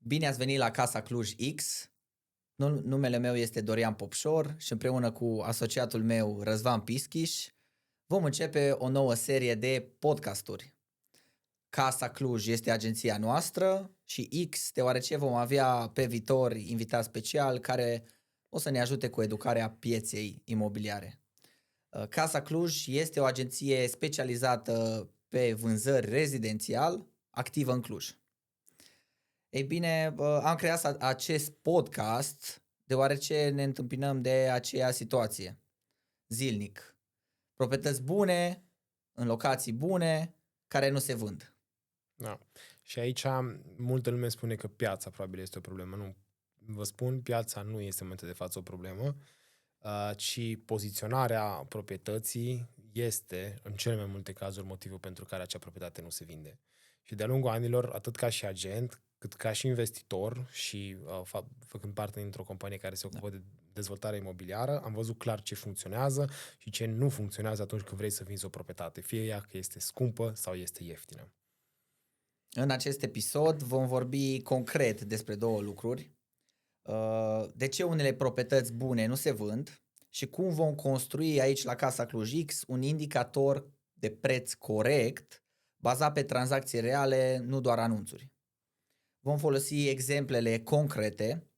Bine ați venit la Casa Cluj X. Numele meu este Dorian Popșor și împreună cu asociatul meu Răzvan Pischiș vom începe o nouă serie de podcasturi. Casa Cluj este agenția noastră și X deoarece vom avea pe viitor invitat special care o să ne ajute cu educarea pieței imobiliare. Casa Cluj este o agenție specializată pe vânzări rezidențial, activă în Cluj. Ei bine, am creat acest podcast deoarece ne întâmpinăm de aceea situație zilnic. Proprietăți bune, în locații bune, care nu se vând. Da. Și aici multă lume spune că piața probabil este o problemă. Nu, vă spun, piața nu este în momentul de față o problemă, ci poziționarea proprietății este, în cele mai multe cazuri, motivul pentru care acea proprietate nu se vinde. Și de-a lungul anilor, atât ca și agent, cât ca și investitor și făcând parte dintr-o companie care se ocupă de dezvoltare imobiliară, am văzut clar ce funcționează și ce nu funcționează atunci când vrei să vinzi o proprietate, fie ea că este scumpă sau este ieftină. În acest episod vom vorbi concret despre două lucruri. De ce unele proprietăți bune nu se vând și cum vom construi aici la Casa Cluj X un indicator de preț corect bazat pe tranzacții reale, nu doar anunțuri. Vom folosi exemplele concrete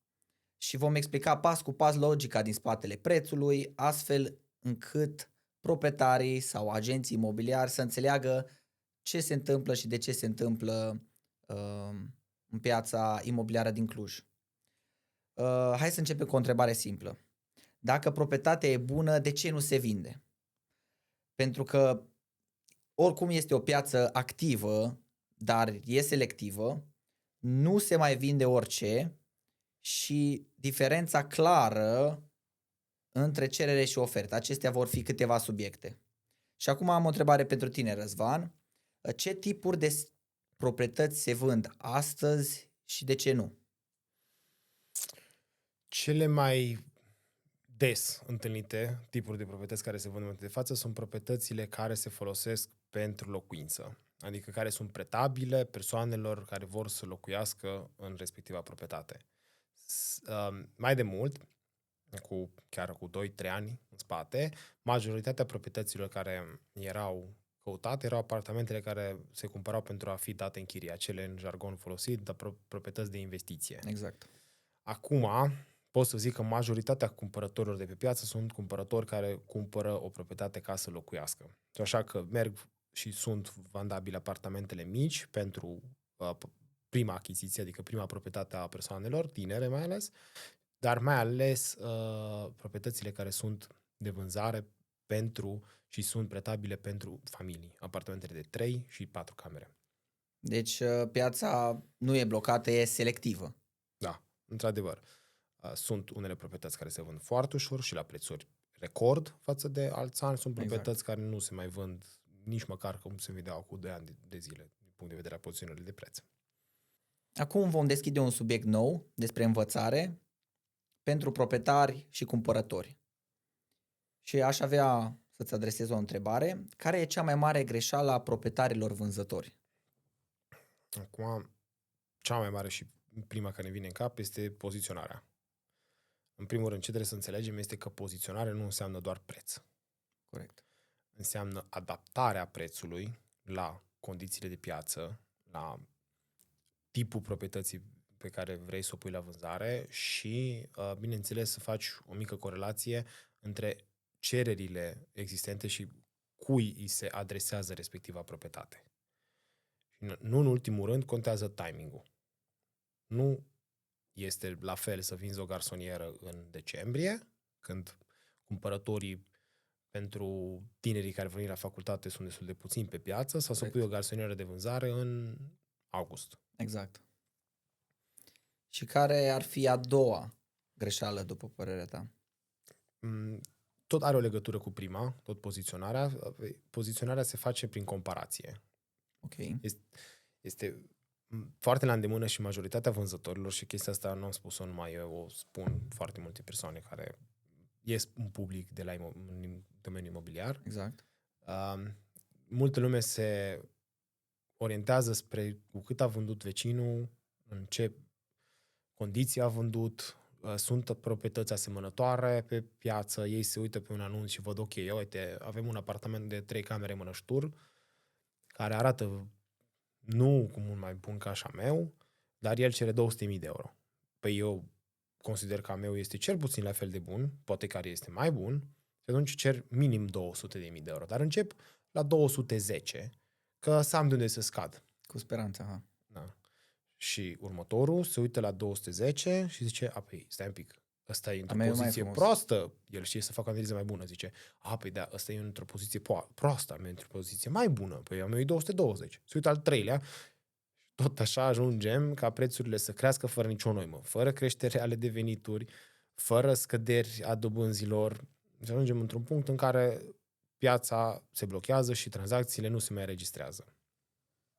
și vom explica pas cu pas logica din spatele prețului, astfel încât proprietarii sau agenții imobiliari să înțeleagă ce se întâmplă și de ce se întâmplă în piața imobiliară din Cluj. Hai să începem cu o întrebare simplă. Dacă proprietatea e bună, de ce nu se vinde? Pentru că oricum este o piață activă, dar e selectivă, nu se mai vinde orice și diferența clară între cerere și ofertă. Acestea vor fi câteva subiecte. Și acum am o întrebare pentru tine, Răzvan. Ce tipuri de proprietăți se vând astăzi și de ce nu? Cele mai des întâlnite tipuri de proprietăți care se vând în momentul de față sunt proprietățile care se folosesc pentru locuință, adică care sunt pretabile persoanelor care vor să locuiască în respectiva proprietate. Mai de mult, chiar cu 2-3 ani în spate, majoritatea proprietăților care erau căutate erau apartamentele care se cumpărau pentru a fi date în chirie, acele în jargon folosit, dar proprietăți de investiție. Exact. Acum, pot să zic că majoritatea cumpărătorilor de pe piață sunt cumpărători care cumpără o proprietate ca să locuiască. Așa că merg și sunt vandabile apartamentele mici pentru prima achiziție, adică prima proprietate a persoanelor, tinere mai ales, dar mai ales proprietățile care sunt de vânzare pentru și sunt pretabile pentru familii, apartamentele de 3 și 4 camere. Deci piața nu e blocată, e selectivă. Da, într-adevăr. Sunt unele proprietăți care se vând foarte ușor și la prețuri record față de alți ani. Sunt proprietăți care nu se mai vând nici măcar cum se vedeau cu 2 ani de zile, din punct de vedere a poziționării de preț. Acum vom deschide un subiect nou despre învățare pentru proprietari și cumpărători. Și aș avea să-ți adresez o întrebare. Care e cea mai mare greșeală a proprietarilor vânzători? Acum, cea mai mare și prima care ne vine în cap este poziționarea. În primul rând, ce trebuie să înțelegem este că poziționarea nu înseamnă doar preț. Corect. Înseamnă adaptarea prețului la condițiile de piață, la tipul proprietății pe care vrei să o pui la vânzare și, bineînțeles, să faci o mică corelație între cererile existente și cui îi se adresează respectiva proprietate. Nu în ultimul rând, contează timingul. Nu este la fel să vinzi o garsonieră în decembrie, când cumpărătorii pentru tinerii care vin la facultate sunt destul de puțini pe piață, sau să pui o garsonieră de vânzare în august. Exact. Și care ar fi a doua greșeală, după părerea ta? Tot are o legătură cu prima, tot poziționarea. Poziționarea se face prin comparație. Ok. Este foarte la îndemână și majoritatea vânzătorilor, și chestia asta nu am spus-o numai eu, o spun foarte multe persoane care ies în public de la în domeniul imobiliar. Exact. Multă lume se orientează spre cu cât a vândut vecinul, în ce condiții a vândut, sunt proprietăți asemănătoare pe piață, ei se uită pe un anunț și văd, ok, uite, avem un apartament de 3 camere Mănăștur, care arată nu cu mult mai bun ca așa meu, dar el cere 200.000 de euro. Păi eu consider că a meu este cel puțin la fel de bun, poate care este mai bun, și atunci cer minim 200.000 de euro. Dar încep la 210, că să am de unde să scad. Cu speranța, ha. Da. Și următorul se uită la 210 și zice, păi, stai un pic, ăsta e într-o poziție proastă, el știe să facă o analiză mai bună, zice, păi da, ăsta e într-o poziție proastă, a mea e într-o poziție mai bună, păi a meu e 220. Se uită al treilea, tot așa ajungem ca prețurile să crească fără nicio noimă, fără creșteri reale de venituri, fără scăderi a dobânzilor. Și ajungem într-un punct în care piața se blochează și tranzacțiile nu se mai registrează.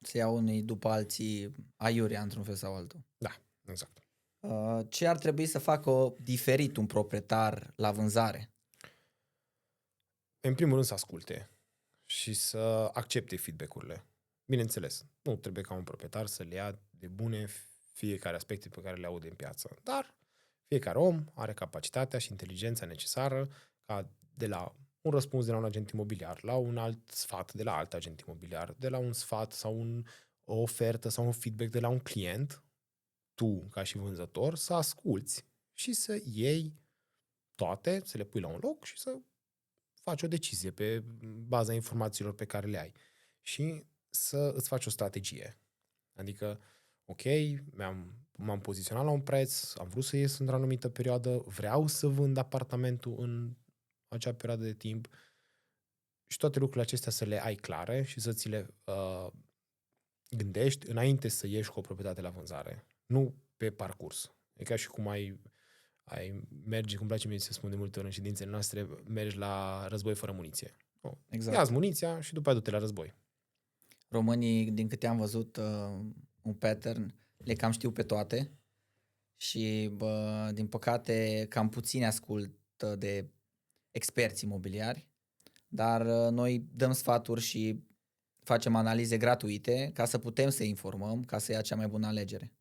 Se iau unii după alții aiurea într-un fel sau altul. Da, exact. Ce ar trebui să facă diferit un proprietar la vânzare? În primul rând să asculte și să accepte feedback-urile. Bineînțeles, nu trebuie ca un proprietar să le ia de bune fiecare aspecte pe care le aude în piață, dar fiecare om are capacitatea și inteligența necesară ca de la un răspuns de la un agent imobiliar, la un alt sfat de la alt agent imobiliar, de la un sfat sau o ofertă sau un feedback de la un client, tu, ca și vânzător, să asculți și să iei toate, să le pui la un loc și să faci o decizie pe baza informațiilor pe care le ai. Și să îți faci o strategie. Adică, ok, m-am poziționat la un preț, am vrut să ies într-o anumită perioadă, vreau să vând apartamentul în acea perioadă de timp și toate lucrurile acestea să le ai clare și să ți le gândești înainte să ieși cu o proprietate la vânzare. Nu pe parcurs. E ca și cum mergi, cum place mie să spun de multe ori în ședințele noastre, mergi la război fără muniție. Exact. Ia-ți muniția și după aia du-te la război. Românii, din câte am văzut un pattern, le cam știu pe toate și, din păcate, cam puțini ascultă de experți imobiliari, dar noi dăm sfaturi și facem analize gratuite ca să putem să informăm, ca să ia cea mai bună alegere.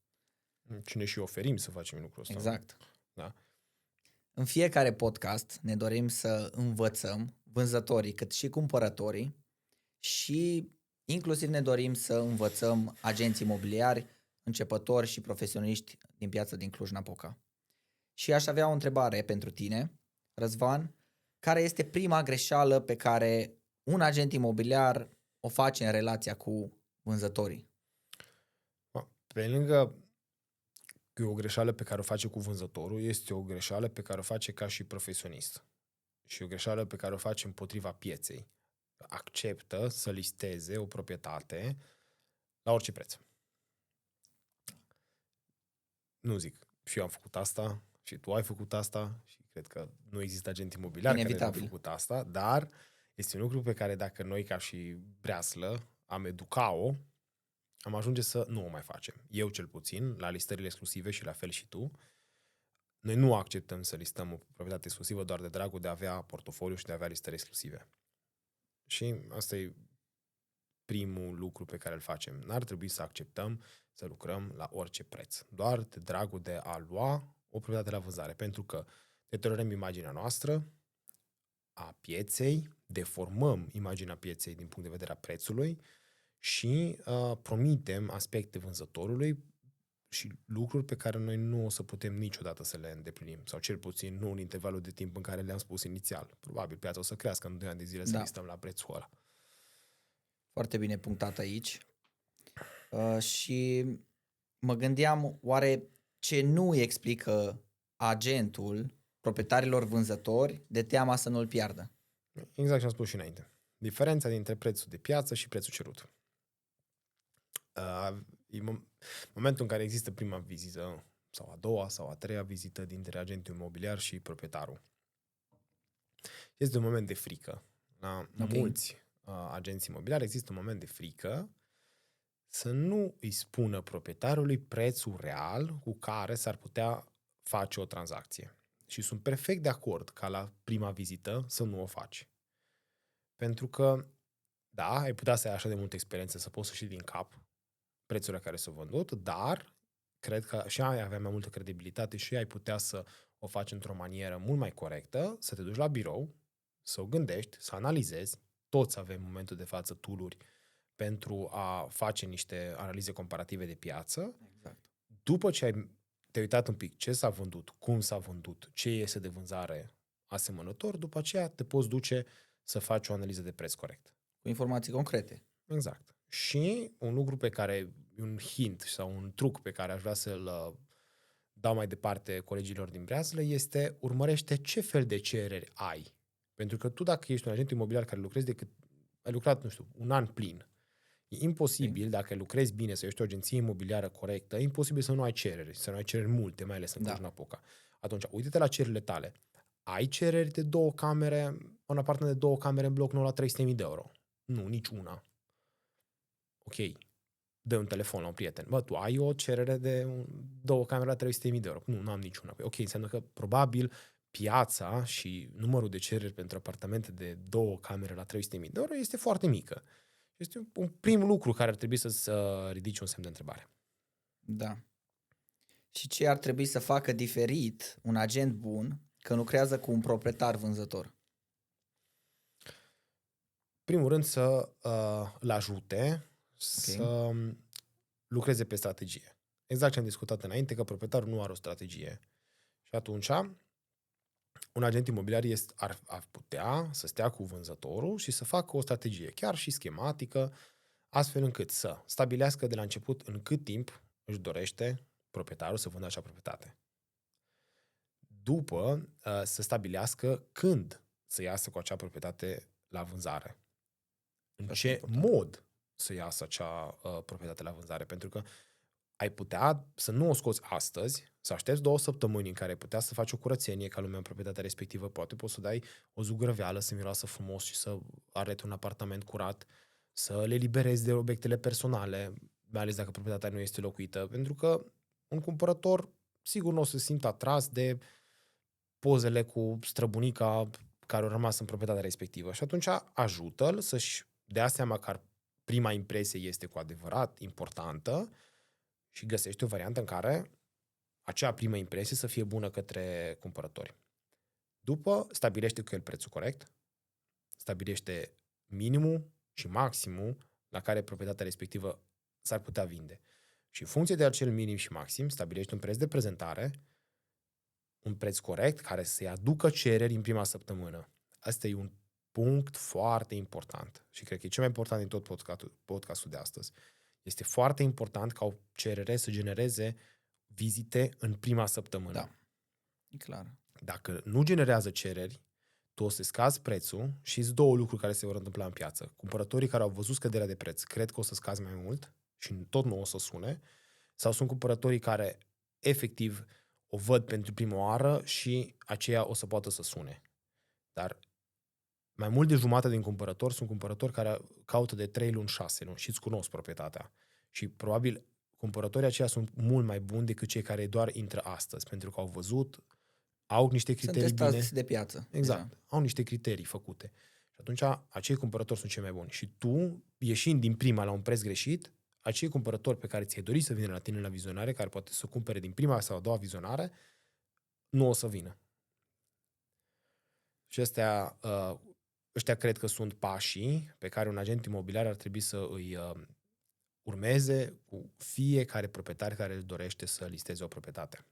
Și ne și oferim să facem lucrul ăsta. Exact. Da. În fiecare podcast ne dorim să învățăm vânzătorii cât și cumpărătorii și inclusiv ne dorim să învățăm agenți imobiliari, începători și profesioniști din piața din Cluj-Napoca. Și aș avea o întrebare pentru tine, Răzvan. Care este prima greșeală pe care un agent imobiliar o face în relația cu vânzătorii? Pe lângă că e o greșeală pe care o face cu vânzătorul, este o greșeală pe care o face ca și profesionist. Și o greșeală pe care o face împotriva pieței. Acceptă să listeze o proprietate la orice preț. Nu zic, și eu am făcut asta, și tu ai făcut asta, și cred că nu există agent imobiliar care a făcut asta, dar este un lucru pe care dacă noi ca și breaslă am educa-o, am ajunge să nu o mai facem. Eu cel puțin, la listările exclusive și la fel și tu, noi nu acceptăm să listăm o proprietate exclusivă doar de dragul de a avea portofoliu și de a avea listări exclusive. Și asta e primul lucru pe care îl facem. N-ar trebui să acceptăm să lucrăm la orice preț. Doar de dragul de a lua o proprietate la vânzare. Pentru că deteriorăm imaginea noastră a pieței, deformăm imaginea pieței din punct de vedere a prețului și promitem aspecte vânzătorului și lucruri pe care noi nu o să putem niciodată să le îndeplinim. Sau cel puțin nu în intervalul de timp în care le-am spus inițial. Probabil piața o să crească în 2 ani de zile să listăm la prețul ăla. Foarte bine punctat aici. Și mă gândeam, oare ce nu îi explică agentul proprietarilor vânzători de teama să nu-l piardă? Exact ce am spus și înainte. Diferența dintre prețul de piață și prețul cerut. E momentul în care există prima vizită, sau a doua, sau a treia vizită dintre agentul imobiliar și proprietarul. Este un moment de frică. La mulți agenți imobiliari există un moment de frică să nu îi spună proprietarului prețul real cu care s-ar putea face o tranzacție. Și sunt perfect de acord ca la prima vizită să nu o faci. Pentru că, da, ai putea să ai așa de multă experiență să poți să știi din cap prețurile care s-au vândut, dar cred că și ai avea mai multă credibilitate și ai putea să o faci într-o manieră mult mai corectă, să te duci la birou, să o gândești, să analizezi. Toți avem în momentul de față tool-uri pentru a face niște analize comparative de piață. Exact. După ce te-ai uitat un pic ce s-a vândut, cum s-a vândut, ce iese de vânzare asemănător, după aceea te poți duce să faci o analiză de preț corect. Cu informații concrete. Exact. Și un lucru pe care, un hint sau un truc pe care aș vrea să-l dau mai departe colegilor din breazlă este urmărește ce fel de cereri ai. Pentru că tu dacă ești un agent imobiliar care lucrezi ai lucrat, nu știu, un an plin, e imposibil, dacă lucrezi bine, să ești o agenție imobiliară corectă, e imposibil să nu ai cereri, să nu ai cereri multe, mai ales în Cluj-Napoca. Atunci, uite-te la cererile tale. Ai cereri de 2 camere, un apartament de 2 camere în bloc nou la 300.000 de euro. Nu, nici una. Ok, dă un telefon la un prieten. Bă, tu ai o cerere de 2 camere la 300.000 de euro. Nu am niciuna. Ok, înseamnă că probabil piața și numărul de cereri pentru apartamente de 2 camere la 300.000 de euro este foarte mică. Este un prim lucru care ar trebui să ridici un semn de întrebare. Da. Și ce ar trebui să facă diferit un agent bun când lucrează cu un proprietar vânzător? Primul rând să îl ajute să lucreze pe strategie. Exact ce am discutat înainte, că proprietarul nu are o strategie. Și atunci, un agent imobiliar ar putea să stea cu vânzătorul și să facă o strategie, chiar și schematică, astfel încât să stabilească de la început în cât timp își dorește proprietarul să vândă acea proprietate. După, să stabilească când să iasă cu acea proprietate la vânzare. În ce mod să iasă acea proprietate la vânzare. Pentru că ai putea să nu o scoți astăzi, să aștepți 2 săptămâni în care ai putea să faci o curățenie ca lumea în proprietatea respectivă. Poate poți să dai o zugrăveală să miroasă frumos și să arăți un apartament curat, să le liberezi de obiectele personale, mai ales dacă proprietatea nu este locuită. Pentru că un cumpărător sigur nu o să se simtă atras de pozele cu străbunica care au rămas în proprietatea respectivă. Și atunci ajută-l să-și dea seama că prima impresie este cu adevărat importantă și găsește o variantă în care acea primă impresie să fie bună către cumpărători. După, stabilește cu el prețul corect, stabilește minimul și maximul la care proprietatea respectivă s-ar putea vinde. Și în funcție de acel minim și maxim, stabilește un preț de prezentare, un preț corect care să-i aducă cereri în prima săptămână. Asta e un punct foarte important și cred că e cel mai important din tot podcastul de astăzi. Este foarte important ca o cerere să genereze vizite în prima săptămână. Da, e clar. Dacă nu generează cereri, tu o să scazi prețul și sunt 2 lucruri care se vor întâmpla în piață. Cumpărătorii care au văzut scăderea de preț cred că o să scazi mai mult și tot nu o să sune, sau sunt cumpărătorii care efectiv o văd pentru prima oară și aceea o să poată să sune. Dar mai mult de jumătate din cumpărători sunt cumpărători care caută de 3 luni, 6 luni și îți cunosc proprietatea. Și probabil cumpărătorii aceia sunt mult mai buni decât cei care doar intră astăzi, pentru că au văzut, au niște criterii sunt bine. de piață. Exact. Deja. Au niște criterii făcute. Și atunci acei cumpărători sunt cei mai buni. Și tu, ieșind din prima la un preț greșit, acei cumpărători pe care ți-ai dorit să vină la tine la vizionare, care poate să cumpere din prima sau a doua vizionare, nu o să vină. Și ăștia cred că sunt pașii pe care un agent imobiliar ar trebui să îi urmeze cu fiecare proprietar care dorește să listeze o proprietate.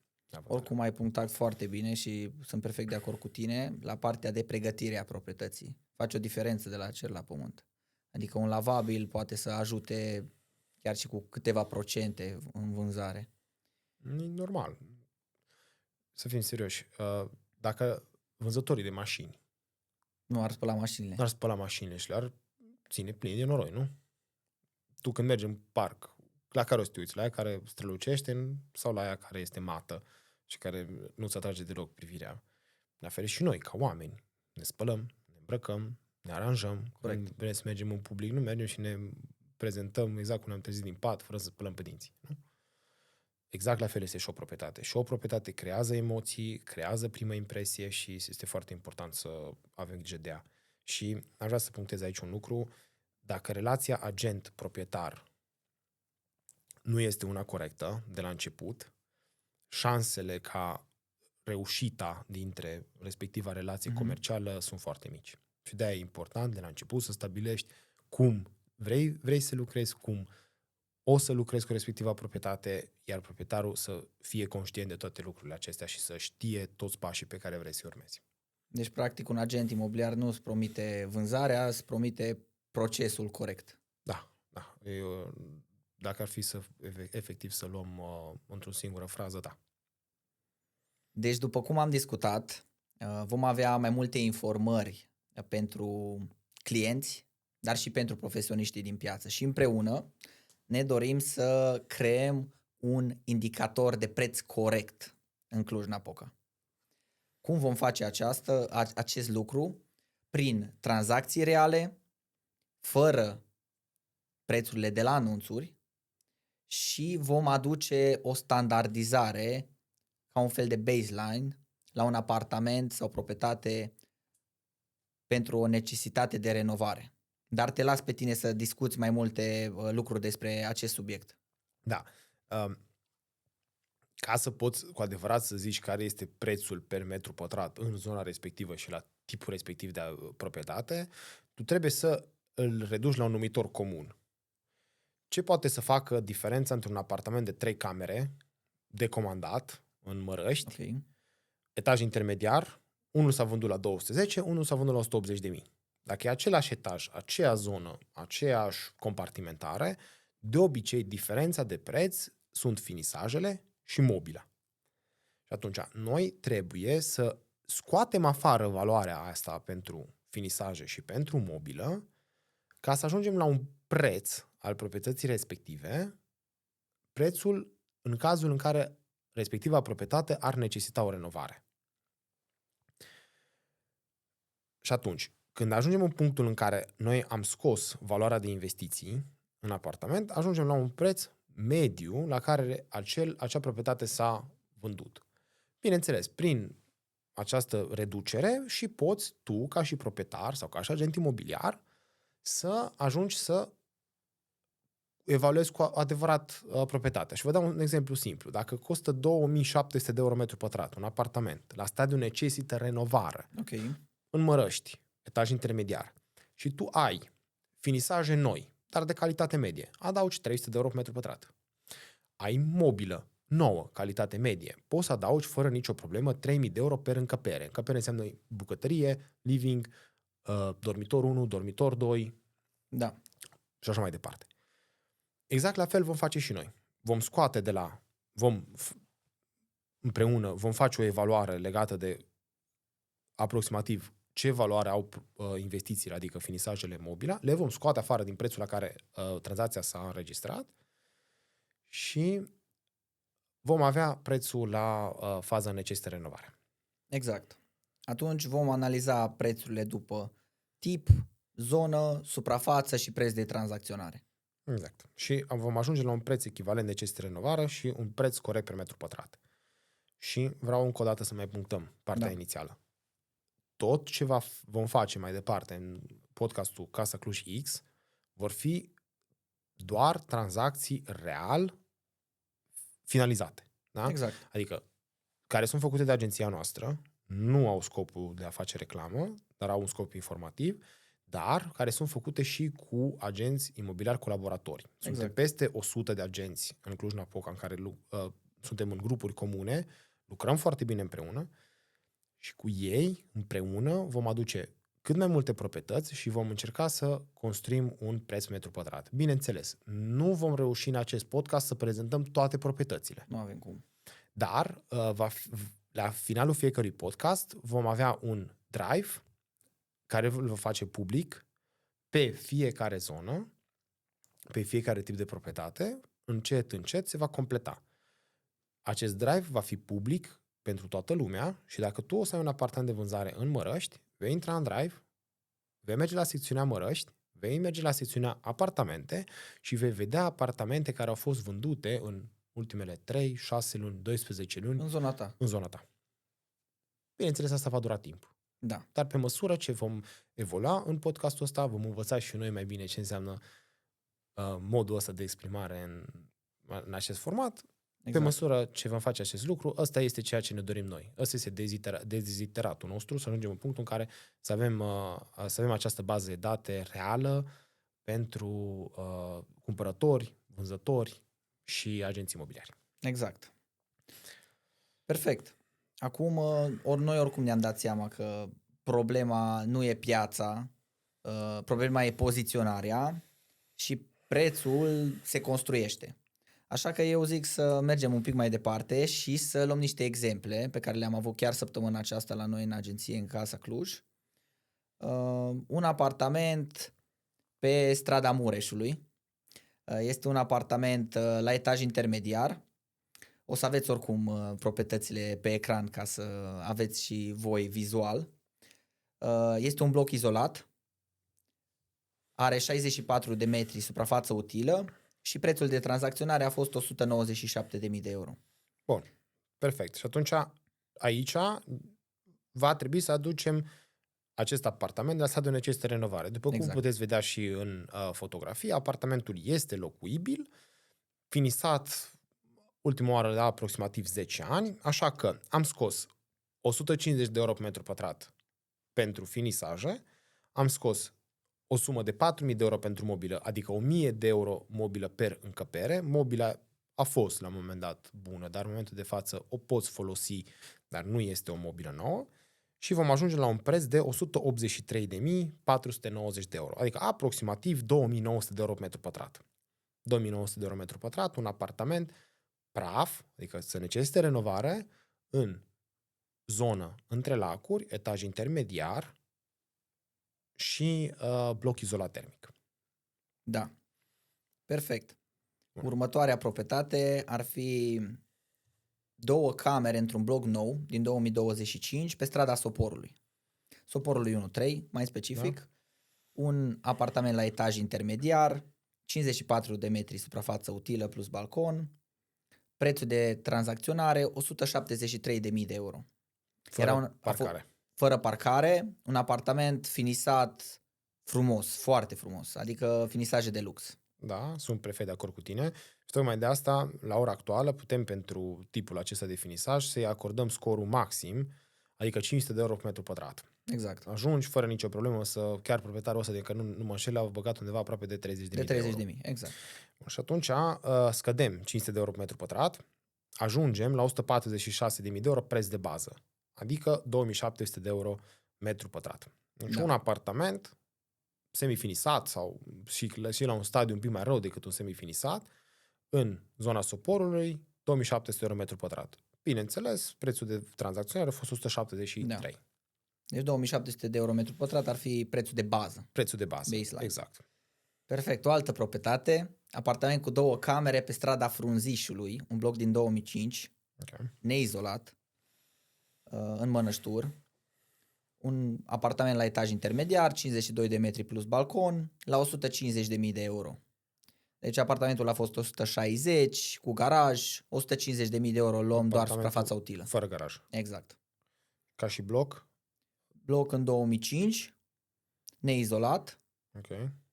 Oricum ai punctat foarte bine și sunt perfect de acord cu tine la partea de pregătire a proprietății. Face o diferență de la cer la pământ. Adică un lavabil poate să ajute chiar și cu câteva procente în vânzare. E normal. Să fim serioși. Dacă vânzătorii de mașini nu ar spăla mașinile. Nu ar spăla mașinile și le-ar ține plin de noroi, nu? Tu când mergi în parc, la care o să te uiți? La aia care strălucește sau la aia care este mată și care nu-ți atrage deloc privirea? La fel și noi, ca oameni. Ne spălăm, ne îmbrăcăm, ne aranjăm. Corect. Când vrem să mergem în public, nu mergem și ne prezentăm exact cum ne-am trezit din pat, fără să spălăm pe dinți. Nu? Exact la fel este și o proprietate. Și o proprietate creează emoții, creează primă impresie și este foarte important să avem grijă de ea. Și aș vrea să punctez aici un lucru. Dacă relația agent-proprietar nu este una corectă de la început, șansele ca reușita dintre respectiva relație comercială sunt foarte mici. Și de-aia e important de la început să stabilești cum vrei să lucrezi, cum o să lucrezi cu respectiva proprietate, iar proprietarul să fie conștient de toate lucrurile acestea și să știe toți pașii pe care vrei să-i urmezi. Deci, practic, un agent imobiliar nu îți promite vânzarea, îți promite procesul corect. Da. Dacă ar fi să efectiv să luăm într-o singură frază, da. Deci, după cum am discutat, vom avea mai multe informări pentru clienți, dar și pentru profesioniștii din piață. Și împreună ne dorim să creăm un indicator de preț corect în Cluj-Napoca. Cum vom face acest lucru? Prin tranzacții reale, fără prețurile de la anunțuri, și vom aduce o standardizare ca un fel de baseline la un apartament sau proprietate pentru o necesitate de renovare. Dar te las pe tine să discuți mai multe lucruri despre acest subiect. Da. Ca să poți cu adevărat să zici care este prețul per metru pătrat în zona respectivă și la tipul respectiv de proprietate, tu trebuie să îl reduci la un numitor comun. Ce poate să facă diferența între un apartament de 3 camere decomandat în Mărăști, etaj intermediar, unul s-a vândut la 210, unul s-a vândut la 180.000. Dacă e același etaj, aceea zonă, aceeași compartimentare, de obicei diferența de preț sunt finisajele și mobila. Și atunci noi trebuie să scoatem afară valoarea asta pentru finisaje și pentru mobilă ca să ajungem la un preț al proprietății respective, prețul în cazul în care respectiva proprietate ar necesita o renovare. Și atunci, când ajungem în punctul în care noi am scos valoarea de investiții în apartament, ajungem la un preț mediu la care acea proprietate s-a vândut. Bineînțeles, prin această reducere și poți tu, ca și proprietar sau ca și agent imobiliar, să ajungi să evaluezi cu adevărat proprietatea. Și vă dau un exemplu simplu. Dacă costă 2700 de euro metru pătrat, un apartament, la stadiu necesită renovare, în Mărăști, etaj intermediar, și tu ai finisaje noi, dar de calitate medie, adaugi 300 de euro metru pătrat. Ai mobilă nouă, calitate medie, poți să adaugi fără nicio problemă 3000 de euro per încăpere. Încăpere înseamnă bucătărie, living, dormitor 1, dormitor 2, da, și așa mai departe. Exact la fel vom face și noi. Vom scoate împreună vom face o evaluare legată de aproximativ ce valoare au investițiile, adică finisajele mobila, le vom scoate afară din prețul la care tranzacția s-a înregistrat și vom avea prețul la faza necesită renovare. Exact. Atunci vom analiza prețurile după tip, zonă, suprafață și preț de tranzacționare. Exact. Și vom ajunge la un preț echivalent necesită renovare și un preț corect per metru pătrat. Și vreau încă o dată să mai punctăm partea inițială. Tot ce vom face mai departe în podcastul Casa Cluj X vor fi doar tranzacții real finalizate. Da? Exact. Adică care sunt făcute de agenția noastră, nu au scopul de a face reclamă, dar au un scop informativ, dar care sunt făcute și cu agenți imobiliari colaboratori. Suntem peste 100 de agenți în Cluj-Napoca în care suntem în grupuri comune, lucrăm foarte bine împreună și cu ei împreună vom aduce cât mai multe proprietăți și vom încerca să construim un preț metru pătrat. Bineînțeles, nu vom reuși în acest podcast să prezentăm toate proprietățile. Nu avem cum. Dar la finalul fiecărui podcast vom avea un drive care îl va face public pe fiecare zonă, pe fiecare tip de proprietate, încet se va completa. Acest drive va fi public pentru toată lumea și dacă tu o să ai un apartament de vânzare în Mărăști, vei intra în drive, vei merge la secțiunea Mărăști, vei merge la secțiunea apartamente și vei vedea apartamente care au fost vândute în ultimele 3, 6 luni, 12 luni. În zona ta. În zona ta. Bineînțeles, asta va dura timp. Da. Dar pe măsură ce vom evolua în podcastul ăsta, vom învăța și noi mai bine ce înseamnă modul ăsta de exprimare în în acest format, pe Exact. măsură ce vom face acest lucru, ăsta este ceea ce ne dorim noi. Ăsta este deziteratul nostru, să ajungem în punctul în care să avem această bază de date reală pentru cumpărători, vânzători și agenții imobiliari. Exact. Perfect. Acum, noi oricum ne-am dat seama că problema nu e piața, problema e poziționarea și prețul se construiește. Așa că eu zic să mergem un pic mai departe și să luăm niște exemple pe care le-am avut chiar săptămâna aceasta la noi în agenție, în Casa Cluj. Un apartament pe strada Mureșului. Este un apartament la etaj intermediar. O să aveți oricum proprietățile pe ecran ca să aveți și voi vizual. Este un bloc izolat. Are 64 de metri suprafață utilă și prețul de tranzacționare a fost 197.000 de euro. Bun, perfect. Și atunci aici va trebui să aducem acest apartament la stadiul necesită renovare. După cum puteți vedea și în fotografie, apartamentul este locuibil, finisat ultima oară la aproximativ 10 ani, așa că am scos 150 de euro pe metru pătrat pentru finisaje, am scos o sumă de 4.000 de euro pentru mobilă, adică 1.000 de euro mobilă per încăpere. Mobila a fost la un moment dat bună, dar în momentul de față o poți folosi, dar nu este o mobilă nouă. Și vom ajunge la un preț de 183.490 de euro, adică aproximativ 2.900 de euro pe metru pătrat. 2.900 de euro pe metru pătrat, un apartament praf, adică să necesite renovare, în zonă între lacuri, etaj intermediar și bloc izolat termic. Da. Perfect. Următoarea proprietate ar fi 2 camere într-un bloc nou din 2025 pe strada Soporului. Soporului 1-3, mai specific. Da. Un apartament la etaj intermediar, 54 de metri suprafață utilă plus balcon. Prețul de tranzacționare 173.000 de euro. Fără parcare. Fără parcare, un apartament finisat frumos, foarte frumos, adică finisaje de lux. Da, sunt perfect de acord cu tine. Și tocmai de asta, la ora actuală, putem pentru tipul acesta de finisaj să-i acordăm scorul maxim, adică 500 de euro pe metru pătrat. Exact. Ajungi fără nicio problemă să, chiar proprietarul ăsta, de că nu mă înșel, a băgat undeva aproape de 30.000 de euro. 30.000, exact. Și atunci scădem 500 de euro pe metru pătrat, ajungem la 146.000 de euro preț de bază, adică 2.700 de euro metru pătrat. Deci un apartament semifinisat sau și la un stadiu un pic mai rău decât un semifinisat, în zona Soporului, 2.700 euro metru pătrat. Bineînțeles, prețul de tranzacționare a fost 173. Da. Deci 2.700 de euro metru pătrat ar fi prețul de bază. Prețul de bază, baseline. Exact. Perfect. O altă proprietate, apartament cu 2 camere pe strada Frunzișului, un bloc din 2005, neizolat, în Mănăștur. Un apartament la etaj intermediar, 52 de metri plus balcon, la 150.000 de euro. Deci apartamentul a fost 160, cu garaj, 150.000 de euro luăm doar suprafața utilă. Fără garaj. Exact. Ca și bloc? Bloc în 2005, neizolat. Ok.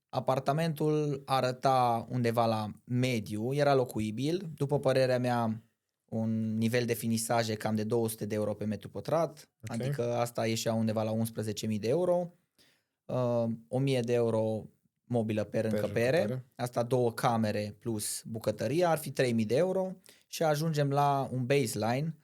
Apartamentul arăta undeva la mediu, era locuibil. După părerea mea, un nivel de finisaje cam de 200 de euro pe metru pătrat, adică asta ieșea undeva la 11.000 de euro, 1.000 de euro mobilă per încăpere, asta 2 camere plus bucătăria, ar fi 3.000 de euro și ajungem la un baseline,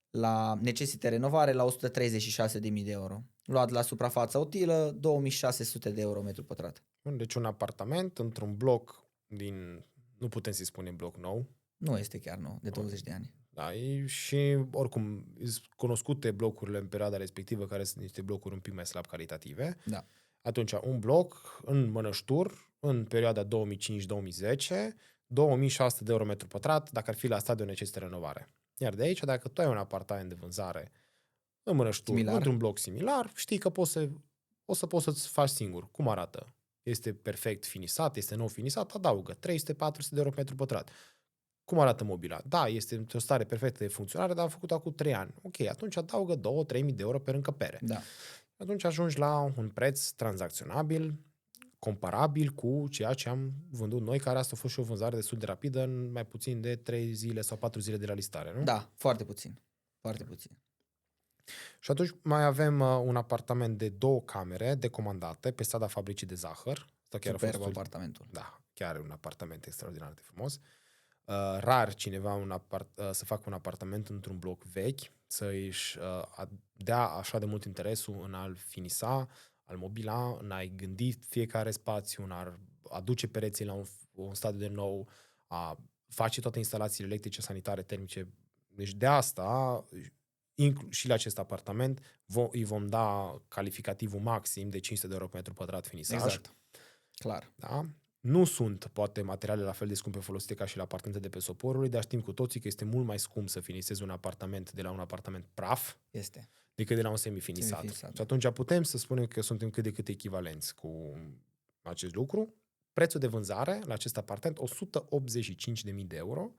la necesită renovare, la 136.000 de euro. Luat la suprafața utilă, 2.600 de euro metru pătrat. Deci un apartament într-un bloc din, nu putem să-i spunem bloc nou. Nu este chiar nou, de 20 de ani. Da, și oricum sunt cunoscute blocurile în perioada respectivă, care sunt niște blocuri un pic mai slab calitative. Da. Atunci, un bloc în Mănăștur, în perioada 2005-2010, 2.600 de euro metru pătrat, dacă ar fi la stadiul necesită renovare. Iar de aici, dacă tu ai un apartament de vânzare în Mănăștur, într-un bloc similar, știi că poți să-ți faci singur. Cum arată? Este perfect finisat, este nou finisat, adaugă 300-400 de euro metru pătrat. Cum arată mobila? Da, este într-o stare perfectă de funcționare, dar am făcut acum 3 ani. Ok, atunci adaugă 2-3.000 de euro per încăpere. Da. Atunci ajungi la un preț tranzacționabil comparabil cu ceea ce am vândut noi, care asta a fost și o vânzare destul de rapidă, în mai puțin de 3 zile sau 4 zile de la listare, nu? Da, foarte puțin. Foarte puțin. Și atunci mai avem un apartament de 2 camere decomandate pe strada Fabricii de Zahăr. Asta chiar Superb a fost apartamentul. Da, chiar un apartament extraordinar de frumos. Rar cineva să facă un apartament într-un bloc vechi, să își dea așa de mult interesul în a-l finisa, al mobila, în a-i gândi fiecare spațiu, în a aduce pereții la un stadiu de nou, a face toate instalațiile electrice, sanitare, termice. Deci de asta, și la acest apartament, îi vom da calificativul maxim de 500 de euro pe metru pătrat finisaj. Exact. Clar. Da? Nu sunt, poate, materiale la fel de scumpe folosite ca și la apartamente de pe Soporului, dar știm cu toții că este mult mai scump să finisezi un apartament de la un apartament praf Este. decât de la un semifinisat. Și atunci putem să spunem că suntem cât de cât echivalenți cu acest lucru. Prețul de vânzare la acest apartament, 185.000 de euro.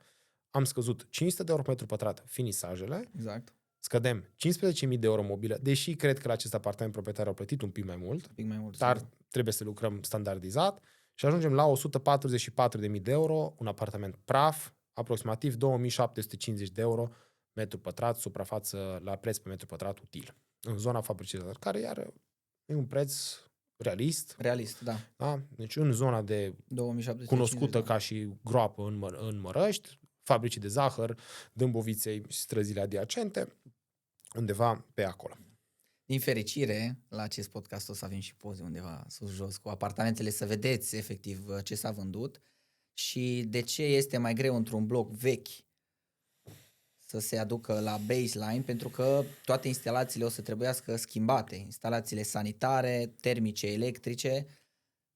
Am scăzut 500 de euro pe metru pătrat finisajele. Exact. Scădem 15.000 de euro mobilă, deși cred că la acest apartament proprietarul a plătit un pic mai mult. Un pic mai mult. Dar trebuie să lucrăm standardizat și ajungem la 144.000 de euro, un apartament praf, aproximativ 2.750 de euro metru pătrat, suprafață la preț pe metru pătrat util. În zona Fabricii de Zahăr, care iar e un preț realist. Realist, da. Da? Deci în zona de 2750, cunoscută ca și groapă în Mărăști, Fabricii de Zahăr, Dâmboviței și străzile adiacente, undeva pe acolo. Din fericire, la acest podcast o să avem și poze undeva sus-jos cu apartamentele, să vedeți efectiv ce s-a vândut și de ce este mai greu într-un bloc vechi să se aducă la baseline, pentru că toate instalațiile o să trebuiască schimbate, instalațiile sanitare, termice, electrice,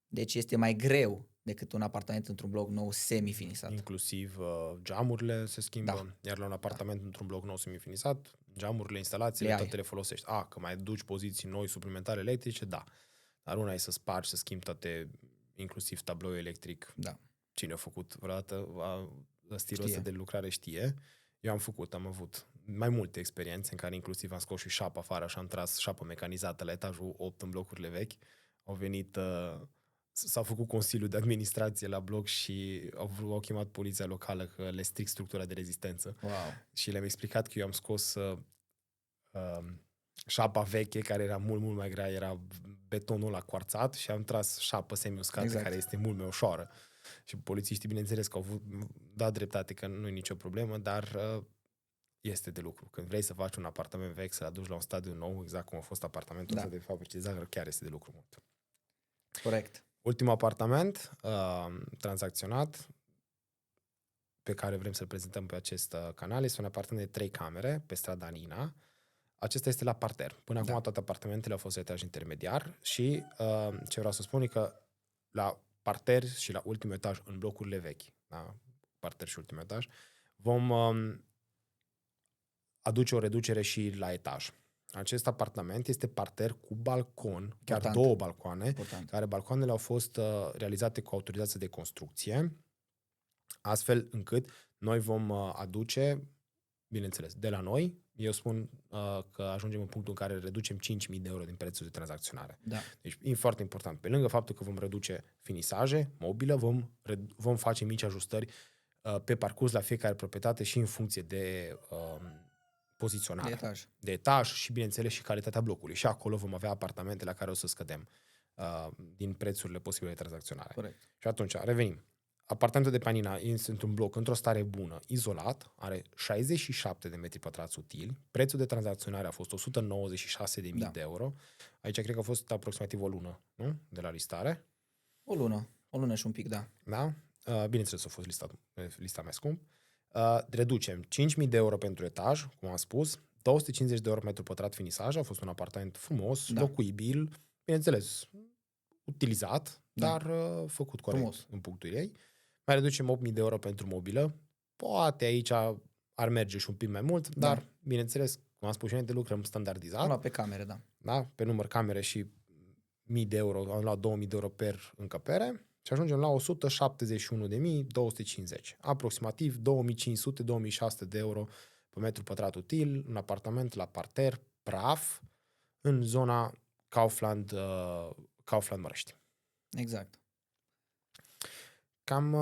deci este mai greu decât un apartament într-un bloc nou semifinisat. Inclusiv geamurile se schimbă, Da. iar la un apartament într-un bloc nou semifinisat, geamurile, instalațiile, toate le folosești. Că mai duci poziții noi suplimentare electrice, da. Dar una e să spargi, să schimbi toate, inclusiv tabloul electric. Da. Cine a făcut vreodată stilul ăsta de lucrare știe. Eu am avut mai multe experiențe în care inclusiv am scos și șapă afară și am tras șapă mecanizată la etajul 8 în blocurile vechi. Au venit... S-a făcut consiliul de administrație la bloc și au chemat poliția locală că le stric structura de rezistență. Wow. Și le-am explicat că eu am scos șapa veche, care era mult, mult mai grea, era betonul la cuarțat și am tras șapă semi-uscată, care este mult mai ușoară. Și polițiștii, bineînțeles, că au dat dreptate, că nu e nicio problemă, dar este de lucru. Când vrei să faci un apartament vechi, să-l aduci la un stadiu nou, exact cum a fost apartamentul ăsta de Fabricii de Zahăr, chiar este de lucru mult. Corect. Ultimul apartament tranzacționat pe care vrem să-l prezentăm pe acest canal este un apartament de 3 camere pe strada Nina. Acesta este la parter. Până acum toate apartamentele au fost la etaj intermediar și ce vreau să spun e că la parter și la ultimul etaj în blocurile vechi, da? Parter și ultimul etaj, vom aduce o reducere și la etaj. Acest apartament este parter cu balcon, chiar 2 balcoane, care balcoanele au fost realizate cu autorizație de construcție, astfel încât noi vom aduce, bineînțeles, de la noi, eu spun că ajungem în punctul în care reducem 5.000 de euro din prețul de tranzacționare. Da. Deci e foarte important. Pe lângă faptul că vom reduce finisaje, mobilă, vom face mici ajustări pe parcurs la fiecare proprietate și în funcție de poziționare. De etaj și, bineînțeles, și calitatea blocului. Și acolo vom avea apartamente la care o să scădem din prețurile posibile de tranzacționare. Corect. Și atunci, revenim. Apartamentul de pe Nina este într-un bloc, într-o stare bună, izolat, are 67 de metri pătrați utili, prețul de tranzacționare a fost 196.000 de euro. Aici cred că a fost aproximativ o lună, nu? De la listare. O lună și un pic, da. Da? Bineînțeles, a fost listat mai scump. Reducem 5.000 de euro pentru etaj, cum am spus, 250 de euro metru pătrat finisaj, a fost un apartament frumos, locuibil, bineînțeles, utilizat, dar făcut corect frumos în punctul ei. Mai reducem 8.000 de euro pentru mobilă, poate aici ar merge și un pic mai mult, dar, bineînțeles, cum am spus și înainte, lucrăm standardizat. Am luat pe camere, Da? Pe număr camere și 1.000 de euro, am luat 2.000 de euro per încăpere. Și ajungem la 171.250, aproximativ 2.500-2.600 de euro pe metru pătrat util, un apartament la parter, praf, în zona Kaufland Mărăști. Exact. Cam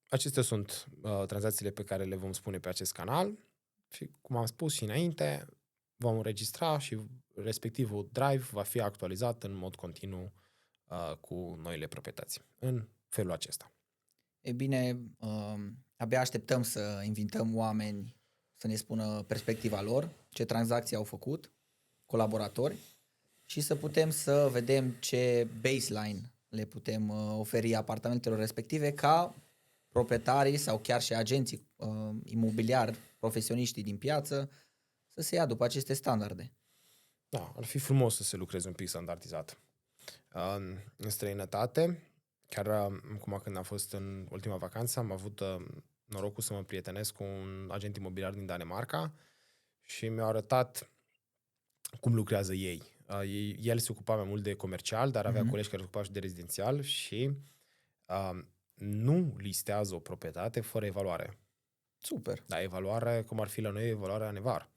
acestea sunt tranzacțiile pe care le vom spune pe acest canal și, cum am spus și înainte, vom înregistra și respectivul drive va fi actualizat în mod continuu cu noile proprietăți. În felul acesta. E bine, abia așteptăm să invităm oameni să ne spună perspectiva lor, ce tranzacții au făcut, colaboratori, și să putem să vedem ce baseline le putem oferi apartamentelor respective ca proprietarii sau chiar și agenții imobiliari, profesioniștii din piață, să se ia după aceste standarde. Da, ar fi frumos să se lucreze un pic standardizat. În străinătate, chiar acum când am fost în ultima vacanță, am avut norocul să mă prietenesc cu un agent imobiliar din Danemarca și mi-a arătat cum lucrează ei. El se ocupa mai mult de comercial, dar avea colegi care se ocupau și de rezidențial și nu listează o proprietate fără evaluare. Super. Da, evaluarea, cum ar fi la noi, evaluarea Nevar.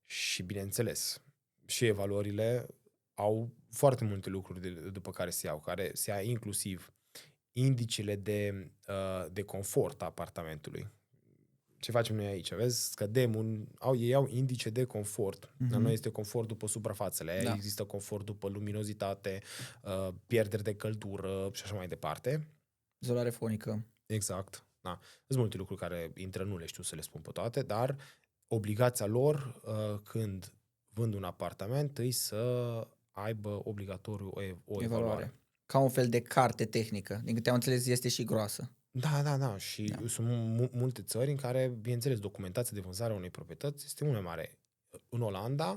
Și bineînțeles, și evaluările au foarte multe lucruri după care se iau, care se ia inclusiv indicele de confort a apartamentului. Ce facem noi aici? Vezi? Scădem ei au indice de confort. La noi este confort după suprafațele. Da. Există confort după luminozitate, pierderi de căldură și așa mai departe. Izolare fonică. Exact. Da. Sunt multe lucruri care intră, nu le știu să le spun pe toate, dar obligația lor când vând un apartament e să aibă obligatoriu o evaluare. Ca un fel de carte tehnică. Din câte am înțeles, este și groasă. Da. Și sunt multe țări în care, bineînțeles, documentația de vânzare a unei proprietăți este mult mai mare. În Olanda,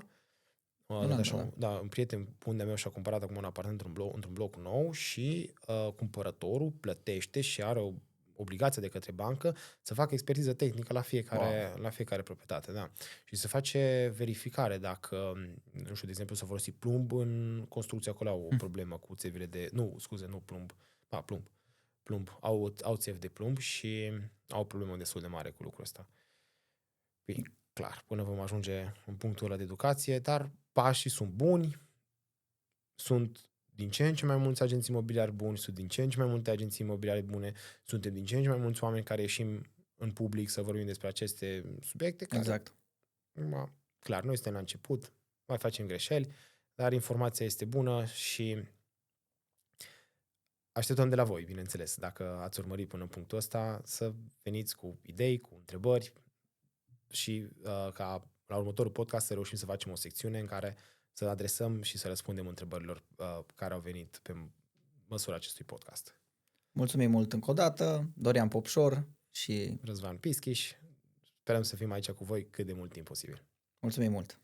un prieten unde meu și-a cumpărat acum un apartament într-un bloc nou și cumpărătorul plătește și are o obligație de către bancă să facă expertiză tehnică la fiecare proprietate. Da. Și se face verificare dacă, nu știu, de exemplu, s-a folosit plumb în construcție, acolo au o problemă cu țevile de... plumb. Au țevi de plumb și au o problemă destul de mare cu lucrul ăsta. Bine, clar, până vom ajunge în punctul ăla de educație, dar pașii sunt buni, sunt din ce în ce mai mulți agenți imobiliari buni, sunt din ce în ce mai multe agenții imobiliare bune, suntem din ce în ce mai mulți oameni care ieșim în public să vorbim despre aceste subiecte. Exact. Clar, noi suntem la început, mai facem greșeli, dar informația este bună și așteptăm de la voi, bineînțeles, dacă ați urmărit până în punctul ăsta, să veniți cu idei, cu întrebări și ca la următorul podcast să reușim să facem o secțiune în care să adresăm și să răspundem întrebărilor care au venit pe măsura acestui podcast. Mulțumim mult încă o dată, Dorian Popșor și Răzvan Pischiș. Sperăm să fim aici cu voi cât de mult timp posibil. Mulțumim mult!